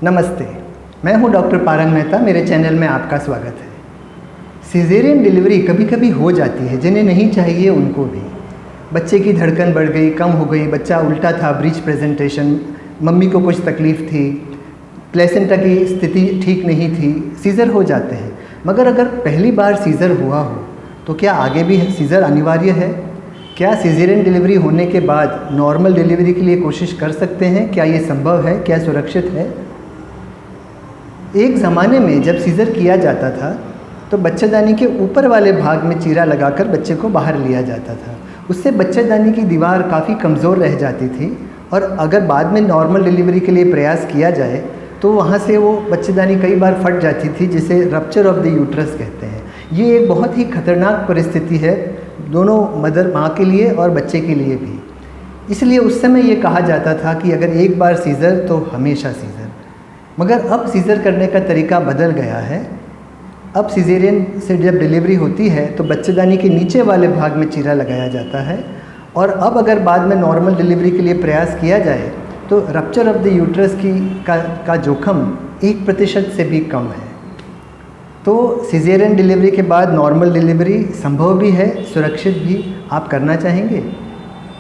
नमस्ते, मैं हूं डॉक्टर पारंग मेहता। मेरे चैनल में आपका स्वागत है। सिजेरियन डिलीवरी कभी कभी हो जाती है, जिन्हें नहीं चाहिए उनको भी। बच्चे की धड़कन बढ़ गई, कम हो गई, बच्चा उल्टा था, ब्रीच प्रेजेंटेशन, मम्मी को कुछ तकलीफ़ थी, प्लेसेंटा की स्थिति ठीक नहीं थी, सीज़र हो जाते हैं। मगर अगर पहली बार सीज़र हुआ हो तो क्या आगे भी सीज़र अनिवार्य है? क्या सिजेरियन डिलीवरी होने के बाद नॉर्मल डिलीवरी के लिए कोशिश कर सकते हैं? क्या ये संभव है? क्या सुरक्षित है? एक ज़माने में जब सीज़र किया जाता था तो बच्चेदानी के ऊपर वाले भाग में चीरा लगाकर बच्चे को बाहर लिया जाता था। उससे बच्चेदानी की दीवार काफ़ी कमज़ोर रह जाती थी और अगर बाद में नॉर्मल डिलीवरी के लिए प्रयास किया जाए तो वहाँ से वो बच्चेदानी कई बार फट जाती थी, जिसे रप्चर ऑफ द यूट्रस कहते हैं। ये एक बहुत ही खतरनाक परिस्थिति है दोनों माँ के लिए और बच्चे के लिए भी। इसलिए उस समय ये कहा जाता था कि अगर एक बार सीज़र तो हमेशा सीज़र। मगर अब सीज़र करने का तरीका बदल गया है। अब सिजेरियन से जब डिलीवरी होती है तो बच्चेदानी के नीचे वाले भाग में चीरा लगाया जाता है और अब अगर बाद में नॉर्मल डिलीवरी के लिए प्रयास किया जाए तो रप्चर ऑफ द यूट्रस का जोखम 1% से भी कम है। तो सिजेरियन डिलीवरी के बाद नॉर्मल डिलीवरी संभव भी है, सुरक्षित भी। आप करना चाहेंगे?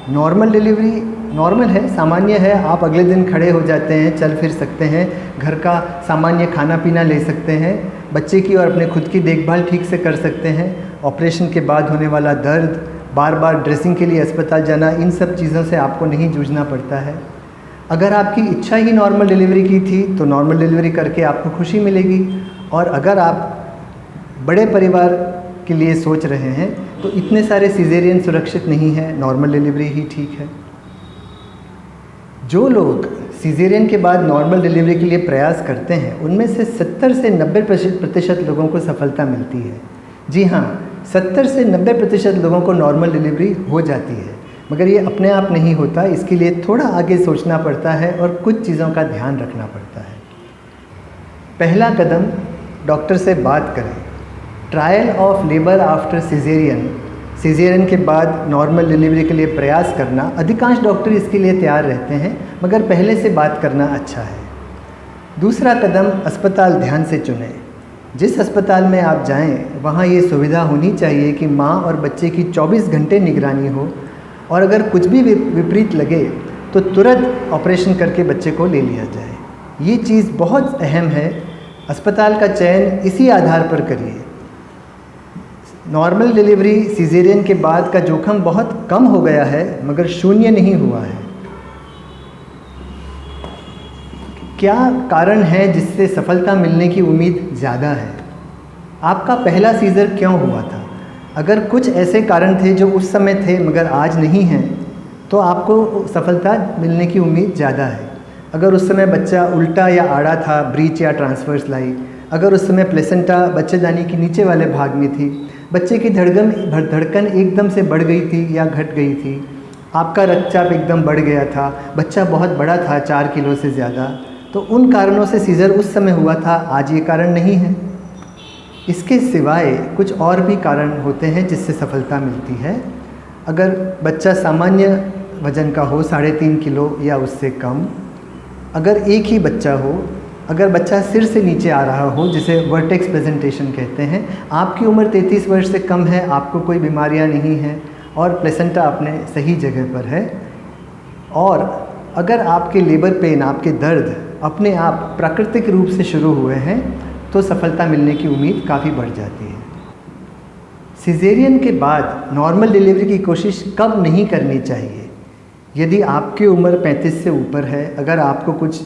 नॉर्मल डिलीवरी नॉर्मल है, सामान्य है। आप अगले दिन खड़े हो जाते हैं, चल फिर सकते हैं, घर का सामान्य खाना पीना ले सकते हैं, बच्चे की और अपने खुद की देखभाल ठीक से कर सकते हैं। ऑपरेशन के बाद होने वाला दर्द, बार बार ड्रेसिंग के लिए अस्पताल जाना, इन सब चीज़ों से आपको नहीं जूझना पड़ता है। अगर आपकी इच्छा ही नॉर्मल डिलीवरी की थी तो नॉर्मल डिलीवरी करके आपको खुशी मिलेगी। और अगर आप बड़े परिवार के लिए सोच रहे हैं तो इतने सारे सिजेरियन सुरक्षित नहीं है, नॉर्मल डिलीवरी ही ठीक है। जो लोग सिजेरियन के बाद नॉर्मल डिलीवरी के लिए प्रयास करते हैं उनमें से 70 से 90% लोगों को सफलता मिलती है। जी हाँ, 70 से 90% लोगों को नॉर्मल डिलीवरी हो जाती है। मगर ये अपने आप नहीं होता, इसके लिए थोड़ा आगे सोचना पड़ता है और कुछ चीज़ों का ध्यान रखना पड़ता है। पहला कदम, डॉक्टर से बात करें। Trial of labour after caesarean के बाद नॉर्मल डिलीवरी के लिए प्रयास करना, अधिकांश डॉक्टर इसके लिए तैयार रहते हैं, मगर पहले से बात करना अच्छा है। दूसरा कदम, अस्पताल ध्यान से चुनें। जिस अस्पताल में आप जाएं वहाँ ये सुविधा होनी चाहिए कि माँ और बच्चे की 24 घंटे निगरानी हो और अगर कुछ भी विपरीत लगे तो तुरंत ऑपरेशन करके बच्चे को ले लिया जाए। ये चीज़ बहुत अहम है। अस्पताल का चयन इसी आधार पर करिए। नॉर्मल डिलीवरी सिजेरियन के बाद का जोखम बहुत कम हो गया है, मगर शून्य नहीं हुआ है। क्या कारण है जिससे सफलता मिलने की उम्मीद ज़्यादा है? आपका पहला सीज़र क्यों हुआ था? अगर कुछ ऐसे कारण थे जो उस समय थे मगर आज नहीं हैं तो आपको सफलता मिलने की उम्मीद ज़्यादा है। अगर उस समय बच्चा उल्टा या आड़ा था, ब्रीच या ट्रांसवर्स लाई, अगर उस समय प्लेसेंटा बच्चेदानी के नीचे वाले भाग में थी, बच्चे की धड़कन एकदम से बढ़ गई थी या घट गई थी, आपका रक्तचाप एकदम बढ़ गया था, बच्चा बहुत बड़ा था, 4 किलो से ज़्यादा, तो उन कारणों से सीज़र उस समय हुआ था, आज ये कारण नहीं है। इसके सिवाय कुछ और भी कारण होते हैं जिससे सफलता मिलती है। अगर बच्चा सामान्य वज़न का हो, 3.5 किलो या उससे कम, अगर एक ही बच्चा हो, अगर बच्चा सिर से नीचे आ रहा हो, जिसे वर्टेक्स प्रेजेंटेशन कहते हैं, आपकी उम्र 33 वर्ष से कम है, आपको कोई बीमारियां नहीं हैं और प्लेसेंटा अपने सही जगह पर है, और अगर आपके लेबर पेन, आपके दर्द अपने आप प्राकृतिक रूप से शुरू हुए हैं तो सफलता मिलने की उम्मीद काफ़ी बढ़ जाती है। सिजेरियन के बाद नॉर्मल डिलीवरी की कोशिश कब नहीं करनी चाहिए? यदि आपकी उम्र 35 से ऊपर है, अगर आपको कुछ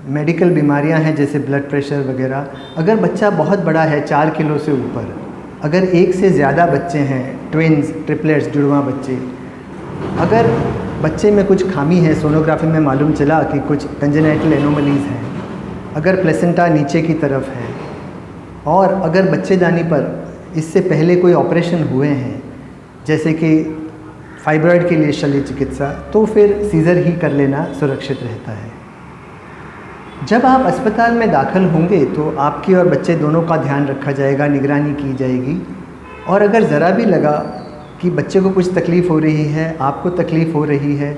मेडिकल बीमारियां हैं जैसे ब्लड प्रेशर वगैरह, अगर बच्चा बहुत बड़ा है, 4 किलो से ऊपर, अगर एक से ज़्यादा बच्चे हैं, ट्विन्स, ट्रिपलेट्स, जुड़वा बच्चे, अगर बच्चे में कुछ खामी है, सोनोग्राफी में मालूम चला कि कुछ कंजेनाइटल एनोमलीज़ हैं, अगर प्लेसेंटा नीचे की तरफ है और अगर बच्चेदानी पर इससे पहले कोई ऑपरेशन हुए हैं जैसे कि फाइब्रॉइड के लिए शल्य चिकित्सा, तो फिर सीज़र ही कर लेना सुरक्षित रहता है। जब आप अस्पताल में दाखिल होंगे तो आपकी और बच्चे दोनों का ध्यान रखा जाएगा, निगरानी की जाएगी, और अगर ज़रा भी लगा कि बच्चे को कुछ तकलीफ़ हो रही है, आपको तकलीफ़ हो रही है,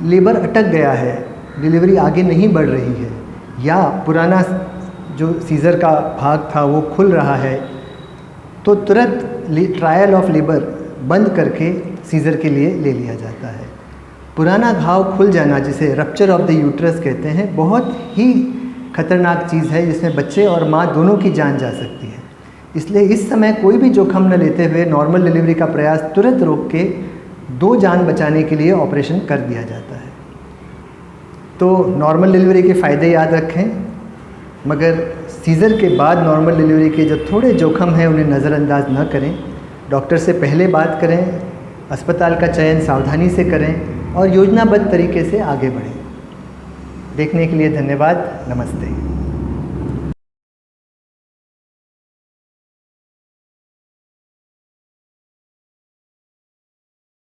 लेबर अटक गया है, डिलीवरी आगे नहीं बढ़ रही है, या पुराना जो सीज़र का भाग था वो खुल रहा है, तो तुरंत ट्रायल ऑफ लेबर बंद करके सीज़र के लिए ले लिया जाता है। पुराना घाव खुल जाना, जिसे रप्चर ऑफ द यूट्रस कहते हैं, बहुत ही खतरनाक चीज़ है जिसमें बच्चे और माँ दोनों की जान जा सकती है। इसलिए इस समय कोई भी जोखम न लेते हुए नॉर्मल डिलीवरी का प्रयास तुरंत रोक के 2 जान बचाने के लिए ऑपरेशन कर दिया जाता है। तो नॉर्मल डिलीवरी के फ़ायदे याद रखें, मगर सीज़र के बाद नॉर्मल डिलीवरी के जो थोड़े जोखम हैं उन्हें नज़रअंदाज न करें। डॉक्टर से पहले बात करें, अस्पताल का चयन सावधानी से करें और योजनाबद्ध तरीके से आगे बढ़ें। देखने के लिए धन्यवाद। नमस्ते।